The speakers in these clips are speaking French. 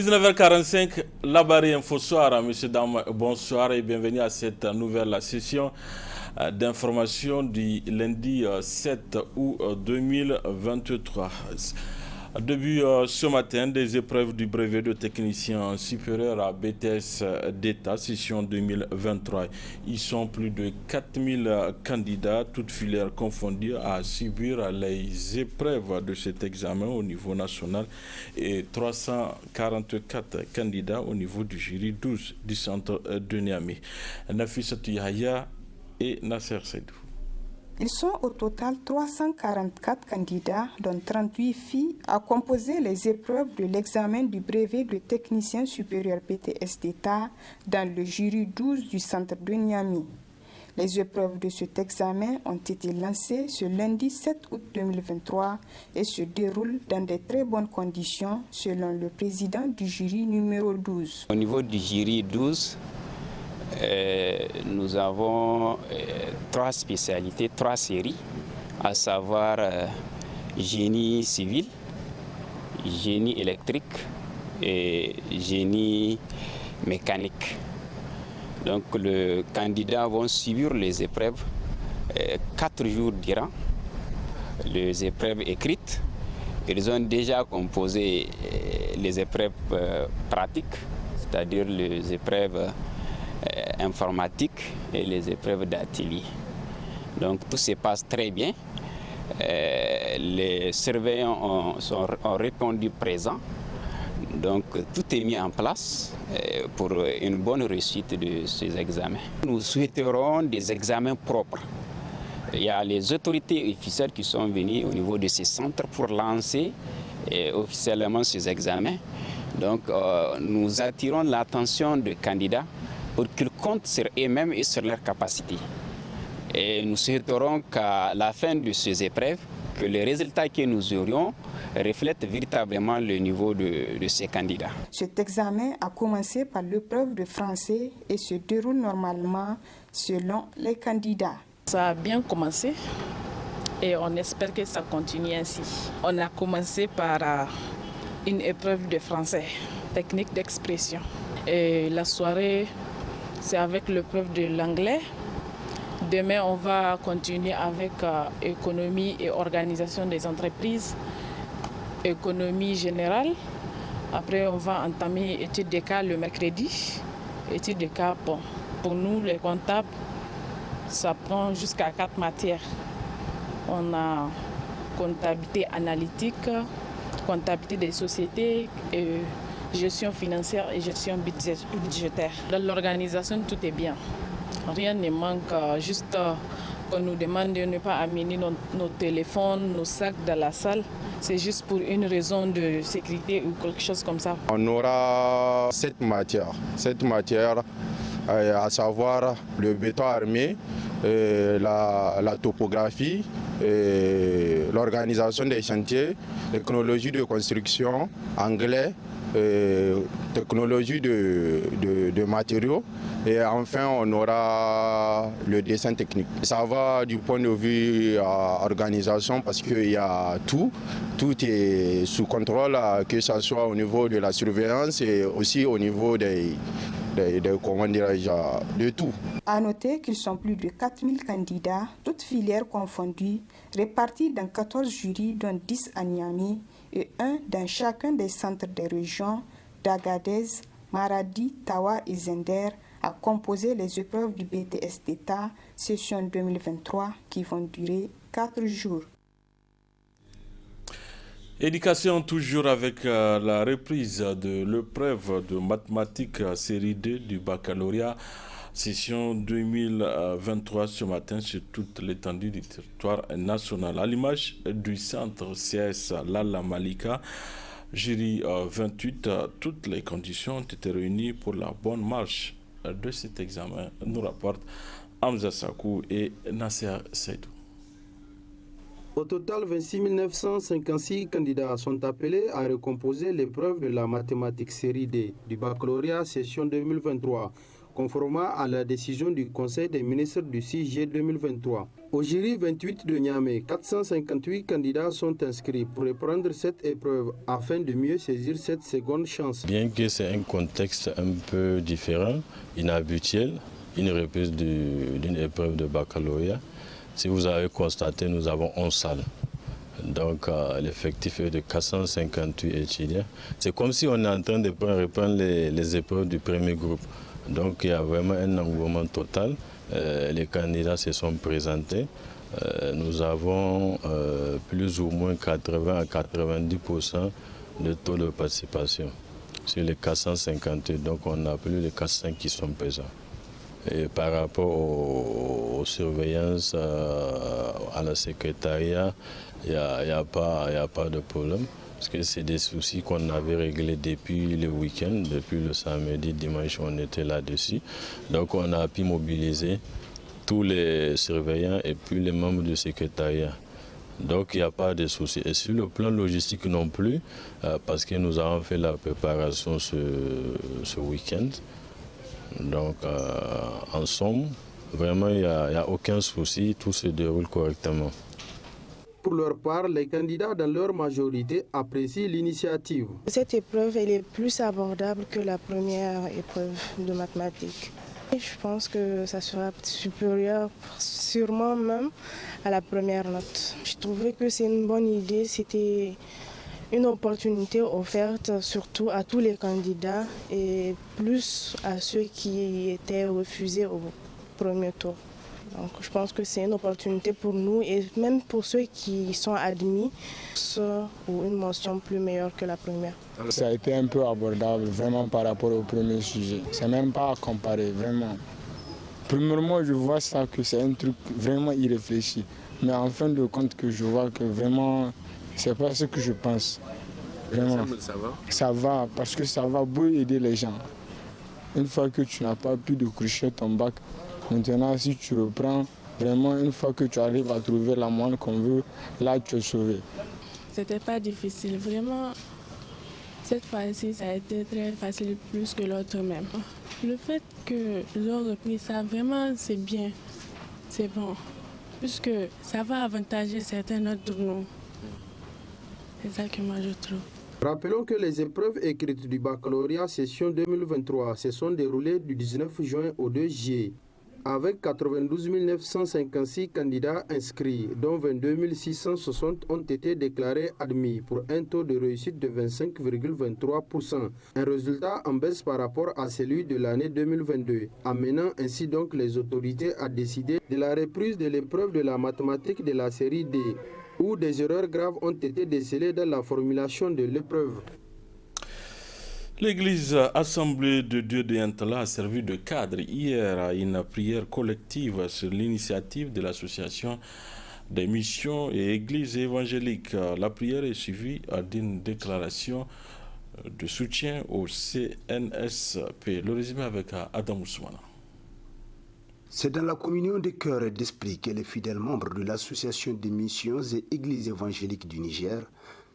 19h45, la barre Info Soir. Monsieur, dames, bonsoir et bienvenue à cette nouvelle session d'information du lundi 7 août 2023. Début ce matin des épreuves du brevet de technicien supérieur à BTS d'État, session 2023. Ils sont plus de 4000 candidats, toutes filières confondues, à subir les épreuves de cet examen au niveau national et 344 candidats au niveau du jury 12 du centre de Niamey. Nafissatou Yahya et Nasser Seydou. Ils sont au total 344 candidats, dont 38 filles, à composer les épreuves de l'examen du brevet de technicien supérieur BTS d'État dans le jury 12 du centre de Niamey. Les épreuves de cet examen ont été lancées ce lundi 7 août 2023 et se déroulent dans de très bonnes conditions selon le président du jury numéro 12. Au niveau du jury 12, nous avons 3 spécialités, 3 séries, à savoir génie civil, génie électrique et génie mécanique. Donc les candidats vont suivre les épreuves 4 jours durant, les épreuves écrites. Ils ont déjà composé les épreuves pratiques, c'est-à-dire les épreuves informatique et les épreuves d'atelier. Donc tout se passe très bien. Les surveillants ont répondu présents. Donc tout est mis en place pour une bonne réussite de ces examens. Nous souhaiterons des examens propres. Il y a les autorités officielles qui sont venues au niveau de ces centres pour lancer officiellement ces examens. Donc nous attirons l'attention des candidats pour qu'ils comptent sur eux-mêmes et sur leurs capacités. Et nous souhaiterons qu'à la fin de ces épreuves, que les résultats que nous aurions reflètent véritablement le niveau de ces candidats. Cet examen a commencé par l'épreuve de français et se déroule normalement selon les candidats. Ça a bien commencé et on espère que ça continue ainsi. On a commencé par une épreuve de français, technique d'expression. Et la soirée, c'est avec l'épreuve de l'anglais. Demain, on va continuer avec économie et organisation des entreprises, économie générale. Après, on va entamer études de cas le mercredi. Études de cas, bon, pour nous, les comptables, ça prend jusqu'à 4 matières. On a comptabilité analytique, comptabilité des sociétés, gestion financière et gestion budgétaire. Dans l'organisation, tout est bien. Rien ne manque, juste qu'on nous demande de ne pas amener nos téléphones, nos sacs dans la salle. C'est juste pour une raison de sécurité ou quelque chose comme ça. On aura 7 matières. 7 matières, à savoir le béton armé, la topographie, l'organisation des chantiers, technologie de construction, anglais, technologie de matériaux et enfin on aura le dessin technique. Ça va du point de vue organisation parce qu'il y a tout est sous contrôle, que ce soit au niveau de la surveillance et aussi au niveau de tout. À noter qu'ils sont plus de 4000 candidats, toutes filières confondues, répartis dans 14 jurys, dont 10 à Niamey et 1 dans chacun des centres des régions d'Agadez, Maradi, Tawa et Zender, à composer les épreuves du BTS d'État, session 2023, qui vont durer 4 jours. Éducation toujours avec la reprise de l'épreuve de mathématiques série 2 du baccalauréat session 2023 ce matin sur toute l'étendue du territoire national. À l'image du centre CS Lala Malika, jury 28, toutes les conditions ont été réunies pour la bonne marche de cet examen, nous rapportent Hamza Sakou et Nasser Seydou. Au total, 26 956 candidats sont appelés à recomposer l'épreuve de la mathématique série D du baccalauréat session 2023. conformément à la décision du Conseil des ministres du 6 juillet 2023. Au jury 28 de Niamey, 458 candidats sont inscrits pour reprendre cette épreuve afin de mieux saisir cette seconde chance. Bien que c'est un contexte un peu différent, inhabituel, une reprise d'une épreuve de baccalauréat, si vous avez constaté, nous avons 11 salles. Donc l'effectif est de 458 étudiants. C'est comme si on est en train de reprendre les épreuves du premier groupe. Donc il y a vraiment un engouement total. Les candidats se sont présentés. Nous avons plus ou moins 80 à 90% de taux de participation sur les 458. Donc on a plus de 400 qui sont présents. Et par rapport aux surveillances, à la secrétariat, il n'y a pas de problème. Parce que c'est des soucis qu'on avait réglés depuis le week-end, depuis le samedi, dimanche, on était là-dessus. Donc on a pu mobiliser tous les surveillants et puis les membres du secrétariat. Donc il n'y a pas de soucis. Et sur le plan logistique non plus, parce que nous avons fait la préparation ce week-end. Donc en somme, vraiment il n'y a aucun souci, tout se déroule correctement. Pour leur part, les candidats dans leur majorité apprécient l'initiative. Cette épreuve elle est plus abordable que la première épreuve de mathématiques. Je pense que ça sera supérieur, sûrement même, à la première note. Je trouvais que c'est une bonne idée, c'était une opportunité offerte surtout à tous les candidats et plus à ceux qui étaient refusés au premier tour. Donc, je pense que c'est une opportunité pour nous et même pour ceux qui sont admis pour une mention plus meilleure que la première. Ça a été un peu abordable vraiment par rapport au premier sujet. C'est même pas à comparer, vraiment. Premièrement, je vois ça que c'est un truc vraiment irréfléchi. Mais en fin de compte, que je vois que vraiment, c'est pas ce que je pense. Vraiment. Ça va, parce que ça va beaucoup aider les gens. Une fois que tu n'as pas pu décrocher ton bac, maintenant, si tu reprends, vraiment, une fois que tu arrives à trouver la moyenne qu'on veut, là, tu es sauvé. C'était pas difficile, vraiment. Cette fois-ci, ça a été très facile, plus que l'autre même. Le fait que j'ai repris ça, vraiment, c'est bien. C'est bon. Puisque ça va avantager certains autres nous. C'est ça que moi, je trouve. Rappelons que les épreuves écrites du baccalauréat session 2023 se sont déroulées du 19 juin au 2 juillet. Avec 92 956 candidats inscrits, dont 22 660 ont été déclarés admis pour un taux de réussite de 25,23%. Un résultat en baisse par rapport à celui de l'année 2022, amenant ainsi donc les autorités à décider de la reprise de l'épreuve de la mathématique de la série D, où des erreurs graves ont été décelées dans la formulation de l'épreuve. L'église Assemblée de Dieu de Yantala a servi de cadre hier à une prière collective sur l'initiative de l'association des missions et églises évangéliques. La prière est suivie d'une déclaration de soutien au CNSP. Le résumé avec Adam Ousmana. C'est dans la communion de cœur et d'esprit que les fidèles membres de l'association des missions et églises évangéliques du Niger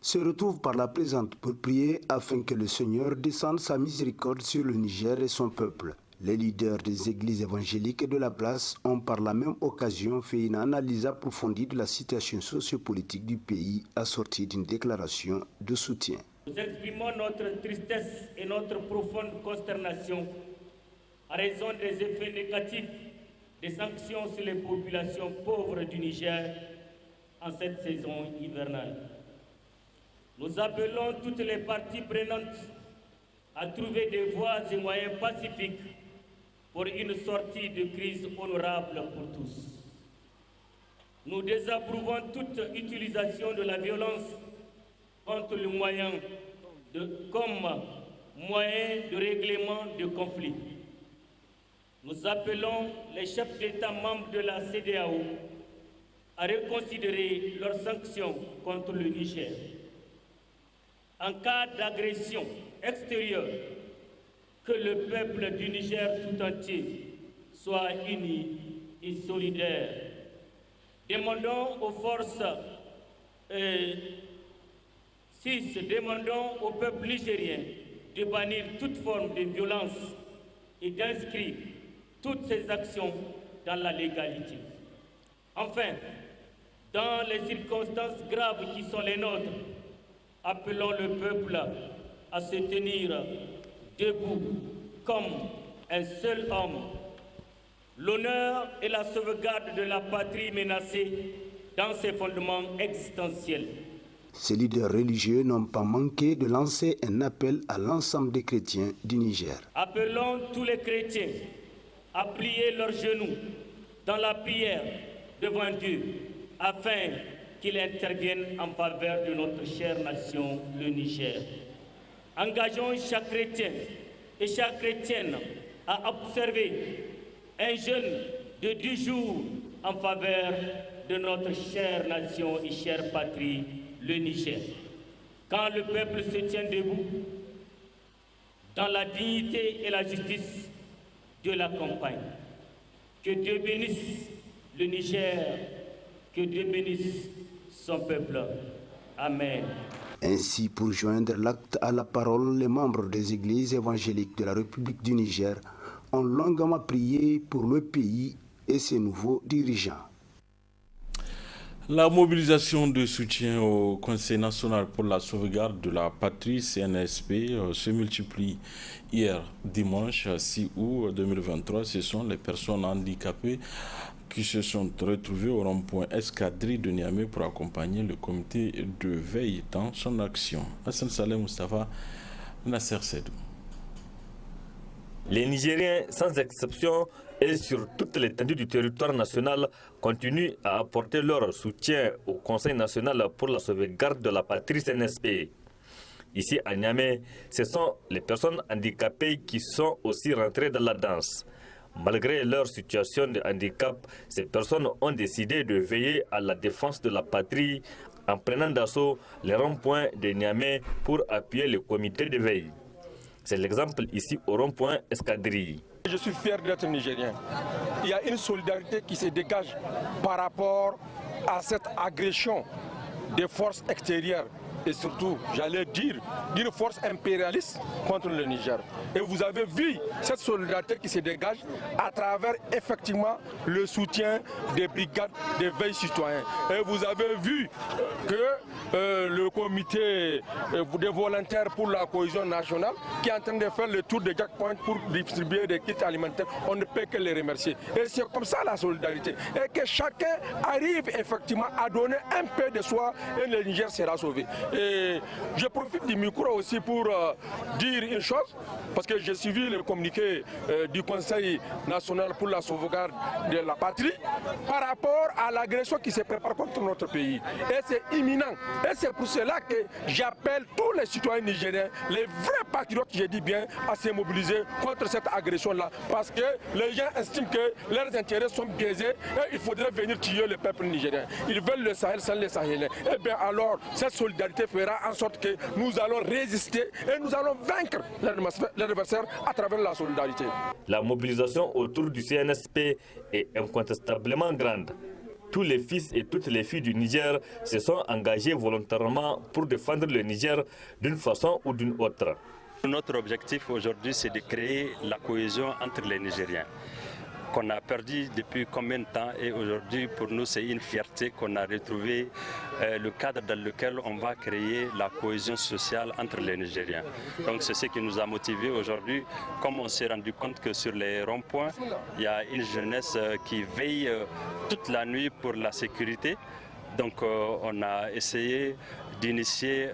se retrouvent par la présente pour prier afin que le Seigneur descende sa miséricorde sur le Niger et son peuple. Les leaders des églises évangéliques de la place ont par la même occasion fait une analyse approfondie de la situation sociopolitique du pays assortie d'une déclaration de soutien. Nous exprimons notre tristesse et notre profonde consternation à raison des effets négatifs des sanctions sur les populations pauvres du Niger en cette saison hivernale. Nous appelons toutes les parties prenantes à trouver des voies et moyens pacifiques pour une sortie de crise honorable pour tous. Nous désapprouvons toute utilisation de la violence contre le moyen comme moyen de règlement de conflits. Nous appelons les chefs d'État membres de la CEDEAO à reconsidérer leurs sanctions contre le Niger. En cas d'agression extérieure, que le peuple du Niger tout entier soit uni et solidaire. Demandons aux forces demandons au peuple nigérien de bannir toute forme de violence et d'inscrire toutes ces actions dans la légalité. Enfin, dans les circonstances graves qui sont les nôtres, appelons le peuple à se tenir debout comme un seul homme. L'honneur et la sauvegarde de la patrie menacée dans ses fondements existentiels. Ces leaders religieux n'ont pas manqué de lancer un appel à l'ensemble des chrétiens du Niger. Appelons tous les chrétiens à plier leurs genoux dans la prière devant Dieu, afin qu'il intervienne en faveur de notre chère nation, le Niger. Engageons chaque chrétien et chaque chrétienne à observer un jeûne de 10 jours en faveur de notre chère nation et chère patrie, le Niger. Quand le peuple se tient debout, dans la dignité et la justice, Dieu l'accompagne. Que Dieu bénisse le Niger, que Dieu bénisse son peuple. Amen. Ainsi, pour joindre l'acte à la parole, les membres des églises évangéliques de la République du Niger ont longuement prié pour le pays et ses nouveaux dirigeants. La mobilisation de soutien au Conseil national pour la sauvegarde de la patrie, CNSP, se multiplie. Hier, dimanche 6 août 2023, ce sont les personnes handicapées qui se sont retrouvées au rond-point Escadrille de Niamey pour accompagner le comité de veille dans son action. Hassan Saleh Mustafa, Nasser Sedou. Les Nigériens, sans exception, et sur toute l'étendue du territoire national, continuent à apporter leur soutien au Conseil national pour la sauvegarde de la patrie CNSP. Ici à Niamey, ce sont les personnes handicapées qui sont aussi rentrées dans la danse. Malgré leur situation de handicap, ces personnes ont décidé de veiller à la défense de la patrie en prenant d'assaut les ronds-points de Niamey pour appuyer le comité de veille. C'est l'exemple ici au rond-point Escadrille. Je suis fier d'être nigérien. Il y a une solidarité qui se dégage par rapport à cette agression des forces extérieures et surtout, j'allais dire, d'une force impérialiste contre le Niger. Et vous avez vu cette solidarité qui se dégage à travers effectivement le soutien des brigades de veille citoyens. Et vous avez vu que le comité des volontaires pour la cohésion nationale qui est en train de faire le tour des checkpoints pour distribuer des kits alimentaires, on ne peut que les remercier. Et c'est comme ça la solidarité. Et que chacun arrive effectivement à donner un peu de soi et le Niger sera sauvé. Et je profite du micro aussi pour dire une chose, parce que j'ai suivi le communiqué du Conseil national pour la sauvegarde de la patrie par rapport à l'agression qui se prépare contre notre pays. Et c'est imminent. Et c'est pour cela que j'appelle tous les citoyens nigériens, les vrais patriotes, je dis bien, à se mobiliser contre cette agression-là. Parce que les gens estiment que leurs intérêts sont biaisés et il faudrait venir tuer le peuple nigérien. Ils veulent le Sahel sans les Sahéliens. Et bien alors, cette solidarité fera en sorte que nous allons résister et nous allons vaincre l'adversaire à travers la solidarité. La mobilisation autour du CNSP est incontestablement grande. Tous les fils et toutes les filles du Niger se sont engagés volontairement pour défendre le Niger d'une façon ou d'une autre. Notre objectif aujourd'hui, c'est de créer la cohésion entre les Nigériens, qu'on a perdu depuis combien de temps, et aujourd'hui pour nous c'est une fierté qu'on a retrouvé le cadre dans lequel on va créer la cohésion sociale entre les Nigériens. Donc c'est ce qui nous a motivés aujourd'hui, comme on s'est rendu compte que sur les ronds-points, il y a une jeunesse qui veille toute la nuit pour la sécurité. Donc on a essayé d'initier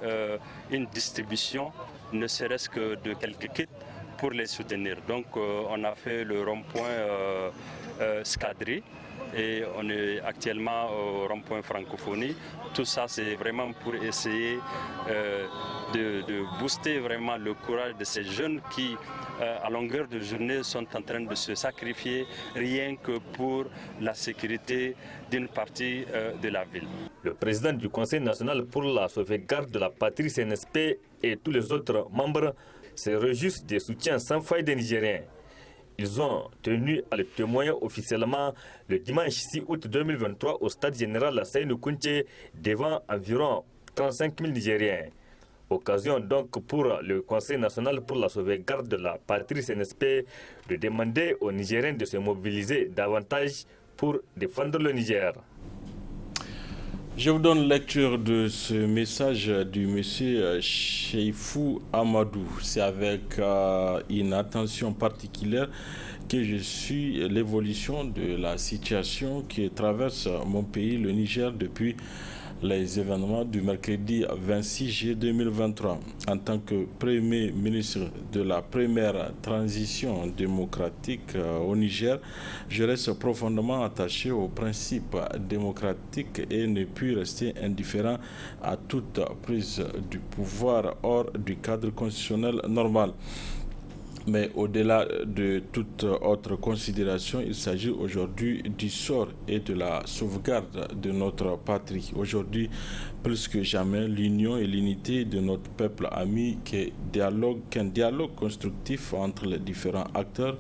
une distribution, ne serait-ce que de quelques kits, pour les soutenir. Donc on a fait le rond-point Escadrille et on est actuellement au rond-point Francophonie. Tout ça c'est vraiment pour essayer de booster vraiment le courage de ces jeunes qui à longueur de journée sont en train de se sacrifier rien que pour la sécurité d'une partie de la ville. Le président du Conseil national pour la sauvegarde de la patrie CNSP et tous les autres membres se réjouissent des soutiens sans faille des Nigériens. Ils ont tenu à le témoigner officiellement le dimanche 6 août 2023 au stade général Seynou Kounché devant environ 35 000 Nigériens. Occasion donc pour le Conseil national pour la sauvegarde de la patrie CNSP de demander aux Nigériens de se mobiliser davantage pour défendre le Niger. Je vous donne lecture de ce message du monsieur Cheifou Amadou. C'est avec une attention particulière que je suis l'évolution de la situation qui traverse mon pays, le Niger, depuis les événements du mercredi 26 juillet 2023. En tant que Premier ministre de la première transition démocratique au Niger, je reste profondément attaché aux principes démocratiques et ne puis rester indifférent à toute prise du pouvoir hors du cadre constitutionnel normal. Mais au-delà de toute autre considération, il s'agit aujourd'hui du sort et de la sauvegarde de notre patrie. Aujourd'hui, plus que jamais, l'union et l'unité de notre peuple ami, qu'un dialogue constructif entre les différents acteurs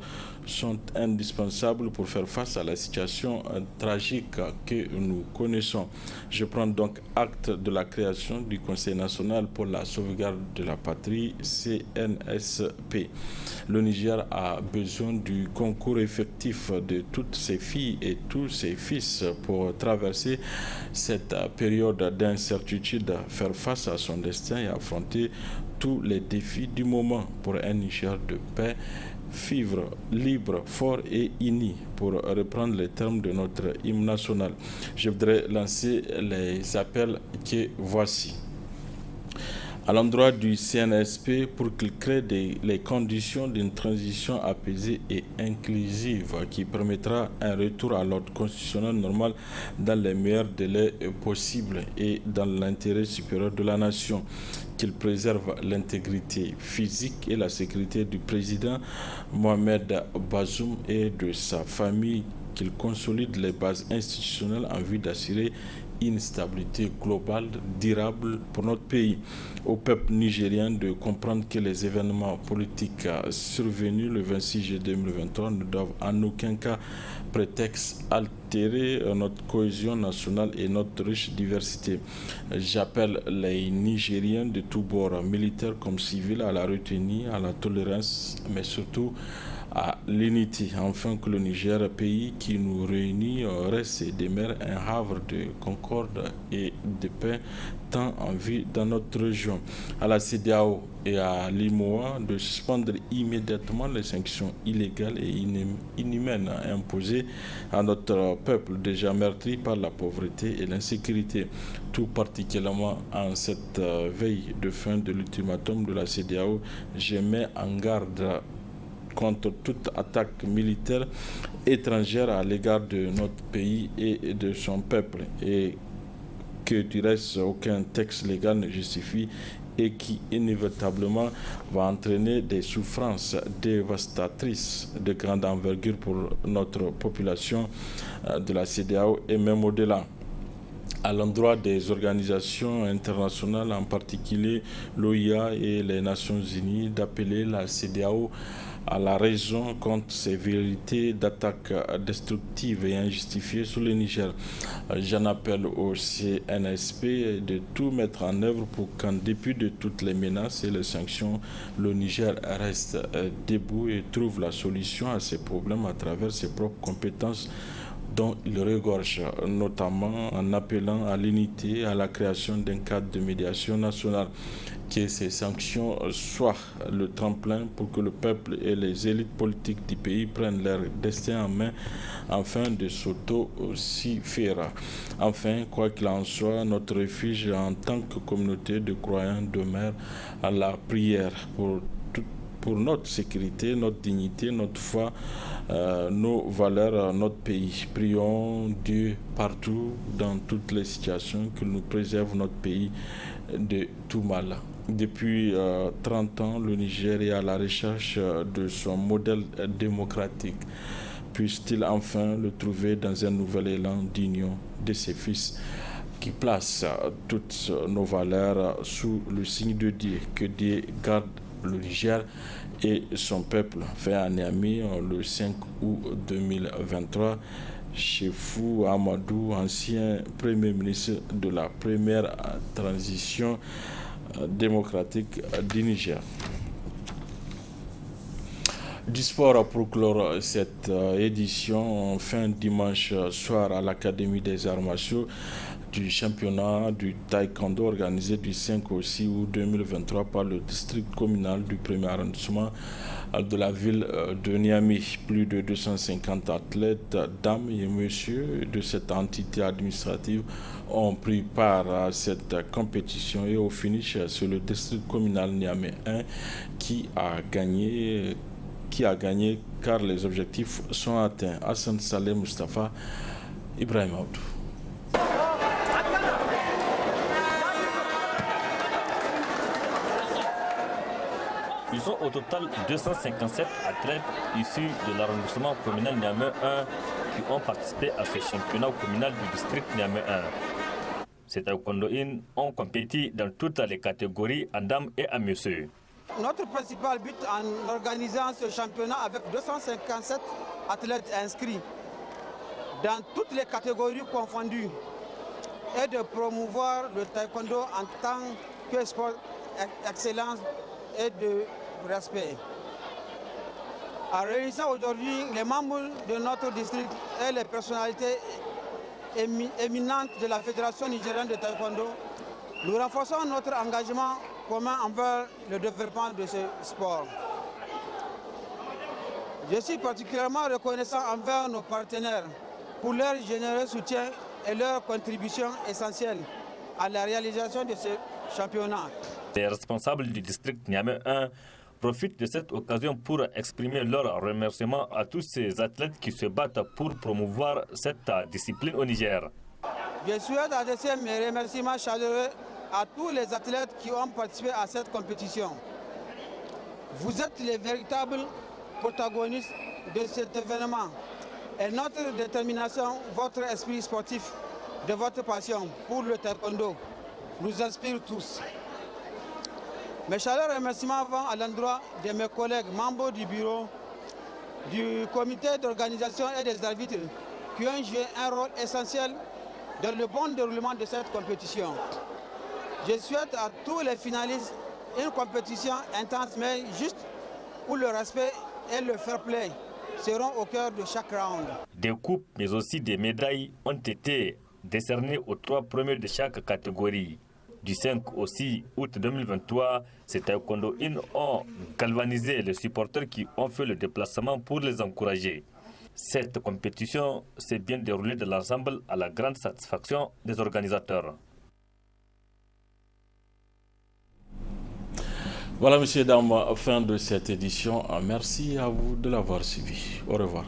sont indispensables pour faire face à la situation tragique que nous connaissons. Je prends donc acte de la création du Conseil national pour la sauvegarde de la patrie, CNSP. Le Niger a besoin du concours effectif de toutes ses filles et tous ses fils pour traverser cette période d'incertitude, faire face à son destin et affronter tous les défis du moment pour un Niger de paix, vivre libre, fort et uni, pour reprendre les termes de notre hymne national. Je voudrais lancer les appels que voici. À l'endroit du CNSP pour qu'il crée les conditions d'une transition apaisée et inclusive qui permettra un retour à l'ordre constitutionnel normal dans les meilleurs délais possibles et dans l'intérêt supérieur de la nation, qu'il préserve l'intégrité physique et la sécurité du président Mohamed Bazoum et de sa famille, qu'il consolide les bases institutionnelles en vue d'assurer une stabilité globale durable pour notre pays. Au peuple nigérien de comprendre que les événements politiques survenus le 26 juillet 2023 ne doivent en aucun cas prétexte altérer notre cohésion nationale et notre riche diversité. J'appelle les Nigériens de tous bords, militaires comme civils, à la retenue, à la tolérance, mais surtout à l'unité, afin que le Niger, pays qui nous réunit, reste et demeure un havre de concorde et de paix tant en vue dans notre région. À la CEDEAO et à l'IMOA de suspendre immédiatement les sanctions illégales et inhumaines imposées à notre peuple déjà meurtri par la pauvreté et l'insécurité, tout particulièrement en cette veille de fin de l'ultimatum de la CEDEAO. Je mets en garde contre toute attaque militaire étrangère à l'égard de notre pays et de son peuple, et que du reste aucun texte légal ne justifie et qui inévitablement va entraîner des souffrances dévastatrices de grande envergure pour notre population de la CEDEAO et même au-delà. À l'endroit des organisations internationales, en particulier l'OIA et les Nations Unies, d'appeler la CEDEAO à la raison contre ces vérités d'attaques destructives et injustifiées sur le Niger. J'en appelle au CNSP de tout mettre en œuvre pour qu'en dépit de toutes les menaces et les sanctions, le Niger reste debout et trouve la solution à ses problèmes à travers ses propres compétences dont il regorge, notamment en appelant à l'unité et à la création d'un cadre de médiation nationale. Que ces sanctions soient le tremplin pour que le peuple et les élites politiques du pays prennent leur destin en main afin de s'auto-suffire. Enfin, quoi qu'il en soit, notre refuge en tant que communauté de croyants demeure à la prière pour notre sécurité, notre dignité, notre foi, nos valeurs, notre pays. Prions Dieu partout, dans toutes les situations, qu'il nous préserve notre pays de tout mal. Depuis 30 ans, le Niger est à la recherche de son modèle démocratique. Puisse-t-il enfin le trouver dans un nouvel élan d'union de ses fils qui place toutes nos valeurs sous le signe de Dieu. Que Dieu garde le Niger et son peuple. Fait à Niamey le 5 août 2023. Cheifou Amadou, ancien Premier ministre de la première transition démocratique du Niger. Du sport pour clore cette édition, fin dimanche soir à l'Académie des arts martiaux du championnat du taekwondo organisé du 5 au 6 août 2023 par le district communal du 1er arrondissement de la ville de Niamey. Plus de 250 athlètes, dames et messieurs de cette entité administrative ont pris part à cette compétition et au finish, c'est le district communal Niamey 1 qui a gagné car les objectifs sont atteints. Hassan Saleh Mustafa, Ibrahim Aoudou. Ils sont au total 257 athlètes issus de l'arrondissement communal Niamey 1 qui ont participé à ce championnat communal du district Niamey 1. Ces taekwondoïnes ont compéti dans toutes les catégories en dames et en messieurs. Notre principal but en organisant ce championnat avec 257 athlètes inscrits dans toutes les catégories confondues est de promouvoir le taekwondo en tant que sport d'excellence et de respect. En réunissant aujourd'hui les membres de notre district et les personnalités éminentes de la Fédération nigérienne de taekwondo, nous renforçons notre engagement commun envers le développement de ce sport. Je suis particulièrement reconnaissant envers nos partenaires pour leur généreux soutien et leur contribution essentielle à la réalisation de ce championnat. Les responsables du district Niamey 1 profitent de cette occasion pour exprimer leur remerciement à tous ces athlètes qui se battent pour promouvoir cette discipline au Niger. Je souhaite adresser mes remerciements chaleureux à tous les athlètes qui ont participé à cette compétition. Vous êtes les véritables protagonistes de cet événement et notre détermination, votre esprit sportif, de votre passion pour le taekwondo nous inspire tous. Mes chaleureux remerciements vont à l'endroit de mes collègues membres du bureau, du comité d'organisation et des arbitres qui ont joué un rôle essentiel dans le bon déroulement de cette compétition. Je souhaite à tous les finalistes une compétition intense mais juste où le respect et le fair play seront au cœur de chaque round. Des coupes mais aussi des médailles ont été décernées aux 3 premiers de chaque catégorie. Du 5 au 6 août 2023, ces taekwondoïnes ont galvanisé les supporters qui ont fait le déplacement pour les encourager. Cette compétition s'est bien déroulée de l'ensemble à la grande satisfaction des organisateurs. Voilà, messieurs et dames, fin de cette édition. Merci à vous de l'avoir suivi. Au revoir.